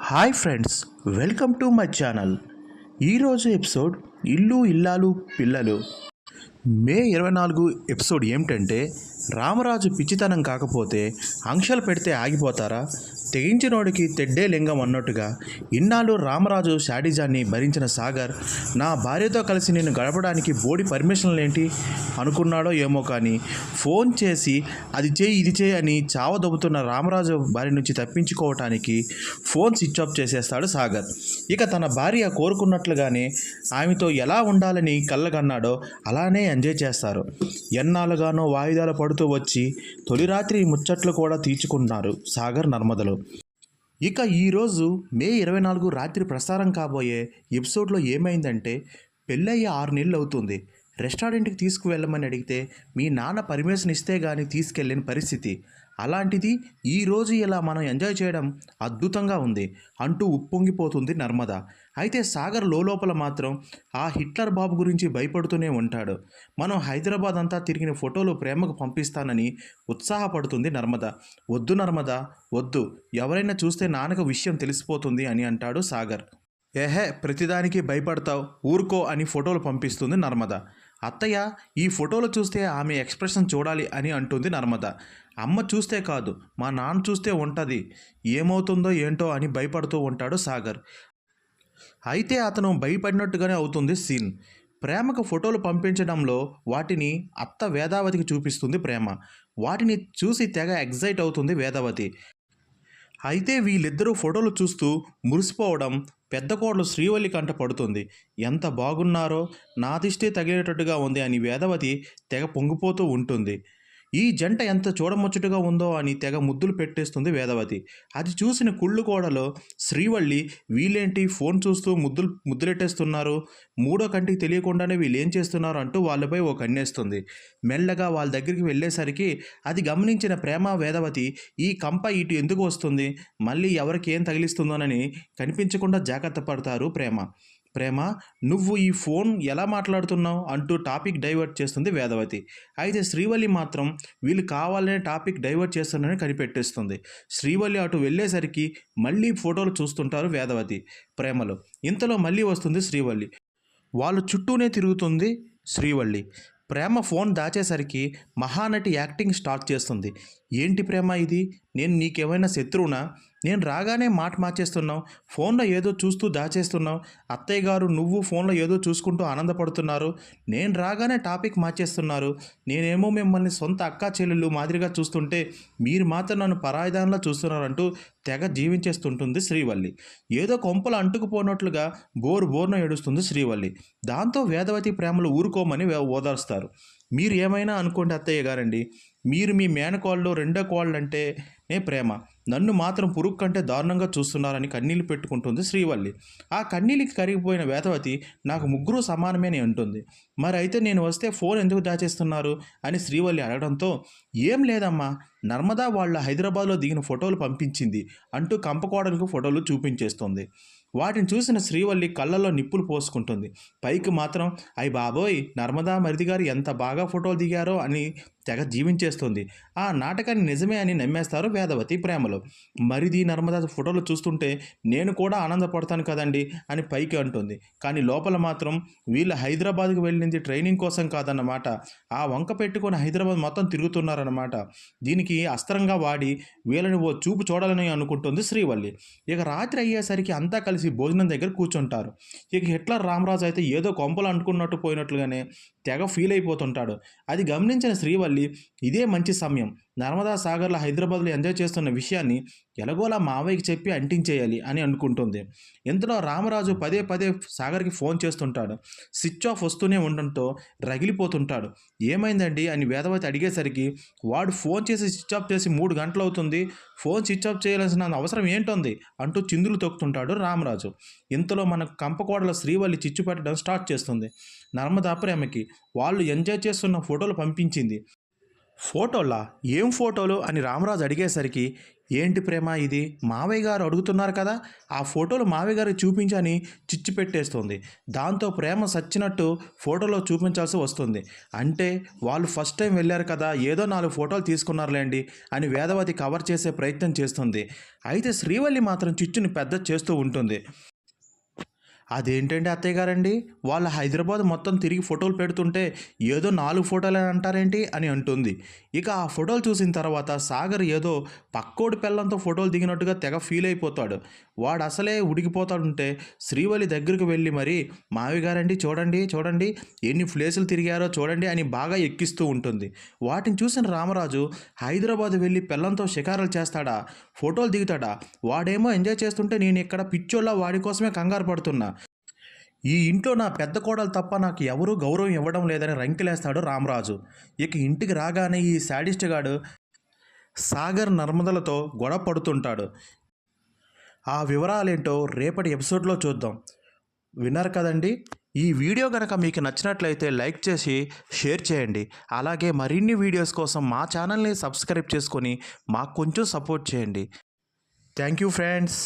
Hi friends, welcome to my channel. ఈరోజు episode ఇల్లు ఇల్లాలు పిల్లలు. మే 24 ఎపిసోడ్ ఏమిటంటే, రామరాజు పిచ్చితనం కాకపోతే ఆంక్షలు పెడితే ఆగిపోతారా, తెగించినోడికి తెడ్డే లింగం అన్నట్టుగా ఇన్నాళ్ళు రామరాజు శాడిజాన్ని భరించిన సాగర్ నా భార్యతో కలిసి నేను గడపడానికి బోడి పర్మిషన్లు ఏంటి అనుకున్నాడో ఏమో, కానీ ఫోన్ చేసి అది చేయి ఇది చేయి అని చావదొబ్బుతున్న రామరాజు భార్య నుంచి తప్పించుకోవటానికి ఫోన్ స్విచ్ ఆఫ్ చేసేస్తాడు సాగర్. ఇక తన భార్య కోరుకున్నట్లుగానే ఆమెతో ఎలా ఉండాలని కళ్ళగన్నాడో అలానే ఎంజాయ్ చేస్తారు. ఎన్నాళ్ళుగానో వాయిదాలు పడుతూ వచ్చి తొలి రాత్రి ముచ్చట్లు కూడా తీర్చుకుంటున్నారు సాగర్ నర్మదలో. ఇక ఈరోజు మే 24 రాత్రి ప్రసారం కాబోయే ఎపిసోడ్లో ఏమైందంటే, పెళ్ళయ్యి 6 నెలలు అవుతుంది. రెస్టారెంట్కి తీసుకువెళ్ళమని అడిగితే మీ నాన్న పర్మిషన్ ఇస్తే కానీ తీసుకెళ్ళని పరిస్థితి. అలాంటిది ఈరోజు ఇలా మనం ఎంజాయ్ చేయడం అద్భుతంగా ఉంది అంటూ ఉప్పొంగిపోతుంది నర్మద. అయితే సాగర్ లోపల మాత్రం ఆ హిట్లర్ బాబు గురించి భయపడుతూనే ఉంటాడు. మనం హైదరాబాద్ అంతా తిరిగిన ఫోటోలు ప్రేమకు పంపిస్తానని ఉత్సాహపడుతుంది నర్మద. వద్దు నర్మద వద్దు, ఎవరైనా చూస్తే నాన్నకు విషయం తెలిసిపోతుంది అని అంటాడు సాగర్. ఏహే, ప్రతిదానికి భయపడతావు, ఊరుకో అని ఫోటోలు పంపిస్తుంది నర్మద. అత్తయ్య, ఈ ఫోటోలు చూస్తే ఆమె ఎక్స్ప్రెషన్ చూడాలి అని అంటుంది నర్మద. అమ్మ చూస్తే కాదు, మా నాన్న చూస్తే ఉంటుంది, ఏమవుతుందో ఏంటో అని భయపడుతూ ఉంటాడు సాగర్. అయితే అతను భయపడినట్టుగానే అవుతుంది సీన్. ప్రేమకు ఫోటోలు పంపించడంలో వాటిని అత్త వేదావతికి చూపిస్తుంది ప్రేమ. వాటిని చూసి తెగ ఎగ్జైట్ అవుతుంది వేదావతి. అయితే వీళ్ళిద్దరూ ఫోటోలు చూస్తూ మురిసిపోవడం పెద్ద కోడలు శ్రీవల్లి కంట పడుతుంది. ఎంత బాగున్నారో, నా దిష్టి తగిలేటట్టుగా ఉంది అని వేదవతి తెగ పొంగిపోతూ ఉంటుంది. ఈ జంట ఎంత చూడముచ్చటగా ఉందో అని తెగ ముద్దులు పెట్టేస్తుంది వేదవతి. అది చూసిన కుళ్ళు కోడలో శ్రీవల్లి, వీళ్ళేంటి ఫోన్ చూస్తూ ముద్దులెట్టేస్తున్నారు, మూడో కంటికి తెలియకుండానే వీళ్ళు ఏం చేస్తున్నారు అంటూ వాళ్ళపై ఓ కన్నేస్తుంది. మెల్లగా వాళ్ళ దగ్గరికి వెళ్ళేసరికి అది గమనించిన ప్రేమ వేదవతి, ఈ కంప ఇటు ఎందుకు వస్తుంది, మళ్ళీ ఎవరికి ఏం తగిలిస్తుందోనని కనిపించకుండా జాగ్రత్త పడతారు ప్రేమ, నువ్వు ఈ ఫోన్ ఎలా మాట్లాడుతున్నావు అంటూ టాపిక్ డైవర్ట్ చేస్తుంది వేదవతి. అయితే శ్రీవల్లి మాత్రం వీళ్ళు కావాలనే టాపిక్ డైవర్ట్ చేస్తున్నారని కనిపెట్టేస్తుంది. శ్రీవల్లి అటు వెళ్ళేసరికి మళ్ళీ ఫోటోలు చూస్తుంటారు వేదవతి ప్రేమలో. ఇంతలో మళ్ళీ వస్తుంది శ్రీవల్లి. వాళ్ళు చుట్టూనే తిరుగుతుంది శ్రీవల్లి. ప్రేమ ఫోన్ దాచేసరికి మహానటి యాక్టింగ్ స్టార్ట్ చేస్తుంది. ఏంటి ప్రేమ ఇది, నేను నీకేమైనా శత్రువునా, నేను రాగానే మాట మార్చేస్తున్నావు, ఫోన్లో ఏదో చూస్తూ దాచేస్తున్నావు, అత్తయ్య గారు నువ్వు ఫోన్లో ఏదో చూసుకుంటూ ఆనందపడుతున్నారు, నేను రాగానే టాపిక్ మార్చేస్తున్నారు, నేనేమో మిమ్మల్ని సొంత అక్కా చెల్లెళ్ళు మాదిరిగా చూస్తుంటే మీరు మాత్రం నన్ను పరాయిదానిలా చూస్తున్నారంటూ తెగ జీవించేస్తుంటుంది శ్రీవల్లి. ఏదో కొంపలు అంటుకుపోయినట్లుగా బోరున ఏడుస్తుంది శ్రీవల్లి. దాంతో వేదవతి ప్రేమలు ఊరుకోమని ఓదార్స్తారు. మీరు ఏమైనా అనుకోండి అత్తయ్య గారండి, మీరు మీ మేనకోళ్ళు రెండో కోళ్ళు అంటేనే ప్రేమ, నన్ను మాత్రం పురుగు కంటే దారుణంగా చూస్తున్నారని కన్నీళ్ళు పెట్టుకుంటుంది శ్రీవల్లి. ఆ కన్నీళ్ళకి కరిగిపోయిన వేదవతి, నాకు ముగ్గురు సమానమే అని అంటుంది. మరి అయితే నేను వస్తే ఫోన్ ఎందుకు దాచేస్తున్నారు అని శ్రీవల్లి అడగడంతో, ఏం లేదమ్మా, నర్మదా వాళ్ళ హైదరాబాద్లో దిగిన ఫోటోలు పంపించింది అంటూ కంపకోడలకు ఫోటోలు చూపించేస్తుంది. వాటిని చూసిన శ్రీవల్లి కళ్ళల్లో నిప్పులు పోసుకుంటుంది. పైకి మాత్రం అయ్య బాబోయ్, నర్మదా మరిది గారు ఎంత బాగా ఫోటోలు దిగారో అని తెగ జీవించేస్తుంది. ఆ నాటకాన్ని నిజమే అని నమ్మేస్తారు వేదవతి ప్రేమలో. మరిది నర్మదా ఫోటోలు చూస్తుంటే నేను కూడా ఆనందపడతాను కదండి అని పైకి అంటుంది. కానీ లోపల మాత్రం వీళ్ళు హైదరాబాద్కి వెళ్ళింది ట్రైనింగ్ కోసం కాదన్నమాట, ఆ వంక పెట్టుకొని హైదరాబాద్ మొత్తం తిరుగుతున్నారన్నమాట, దీనికి అస్త్రంగా వాడి వీళ్ళని ఓ చూపు చూడాలని అనుకుంటుంది శ్రీవల్లి. ఇక రాత్రి అయ్యేసరికి అంతా కలిసి భోజనం దగ్గర కూర్చుంటారు. ఇక హిట్లర్ రామరాజు అయితే ఏదో కొంపలు అంటుకున్నట్టు పోయినట్లుగానే తెగ ఫీల్ అయిపోతుంటాడు. అది గమనించిన శ్రీవల్లి, ఇదే మంచి సమయం, నర్మదా సాగర్లో హైదరాబాద్లో ఎంజాయ్ చేస్తున్న విషయాన్ని ఎలాగోలా మావయ్యకి చెప్పి అంటించేయాలి అని అనుకుంటుంది. ఇంతలో రామరాజు పదే సాగర్కి ఫోన్ చేస్తుంటాడు. స్విచ్ ఆఫ్ వస్తూనే ఉండడంతో రగిలిపోతుంటాడు. ఏమైందండి అని వేదవతి అడిగేసరికి, వాడు ఫోన్ చేసి స్విచ్ ఆఫ్ చేసి 3 గంటలు అవుతుంది, ఫోన్ స్విచ్ ఆఫ్ చేయాల్సిన అవసరం ఏంటుంది అంటూ చిందులు తొక్కుతుంటాడు రామరాజు. ఇంతలో మన కంపకోడల శ్రీవల్లి చిచ్చు పెట్టడం స్టార్ట్ చేస్తుంది. నర్మదా ప్రేమకి వాళ్ళు ఎంజాయ్ చేస్తున్న ఫోటోలు పంపించింది. ఫోటోలా? ఏం ఫోటోలు అని రామరాజు అడిగేసరికి, ఏంటి ప్రేమ ఇది, మావయ్య గారు అడుగుతున్నారు కదా, ఆ ఫోటోలు మావయ్య గారికి చూపించని చిచ్చు పెట్టేస్తుంది. దాంతో ప్రేమ సచ్చినట్టు ఫోటోలో చూపించాల్సి వస్తుంది. అంటే వాళ్ళు ఫస్ట్ టైం వెళ్ళారు కదా, ఏదో 4 ఫోటోలు తీసుకున్నారులేండి అని వేదవతి కవర్ చేసే ప్రయత్నం చేస్తుంది. అయితే శ్రీవల్లి మాత్రం చిచ్చుని పెద్ద చేస్తూ ఉంటుంది. అదేంటండి అత్తయ్య గారండి, వాళ్ళు హైదరాబాద్ మొత్తం తిరిగి ఫోటోలు పెడుతుంటే ఏదో 4 ఫోటోలు అంటారేంటి అని అంటుంది. ఇక ఆ ఫోటోలు చూసిన తర్వాత సాగర్ ఏదో పక్కోడి పిల్లంతో ఫోటోలు దిగినట్టుగా తెగ ఫీల్ అయిపోతాడు. వాడు అసలే ఉడికిపోతాడుంటే శ్రీవల్లి దగ్గరికి వెళ్ళి మరి, మావి గారండి చూడండి చూడండి ఎన్ని ప్లేసులు తిరిగారో చూడండి అని బాగా ఎక్కిస్తూ ఉంటుంది. వాటిని చూసిన రామరాజు, హైదరాబాద్ వెళ్ళి పిల్లంతో షికారులు చేస్తాడా, ఫోటోలు దిగుతాడా, వాడేమో ఎంజాయ్ చేస్తుంటే నేను ఇక్కడ పిచ్చోళ్ళ వాడి కోసమే కంగారు పడుతున్నా, ఈ ఇంట్లో నా పెద్ద కోడలు తప్ప నాకు ఎవరూ గౌరవం ఇవ్వడం లేదని రంకెలేస్తాడు రామరాజు. ఇక ఇంటికి రాగానే ఈ శాడిస్ట్ గాడు సాగర్ నర్మదలతో గొడవ పడుతుంటాడు. ఆ వివరాలేంటో రేపటి ఎపిసోడ్లో చూద్దాం. విన్నారు కదండి. ఈ వీడియో కనుక మీకు నచ్చినట్లయితే లైక్ చేసి షేర్ చేయండి. అలాగే మరిన్ని వీడియోస్ కోసం మా ఛానల్ని సబ్స్క్రైబ్ చేసుకొని మాకు కొంచెం సపోర్ట్ చేయండి. Thank you friends.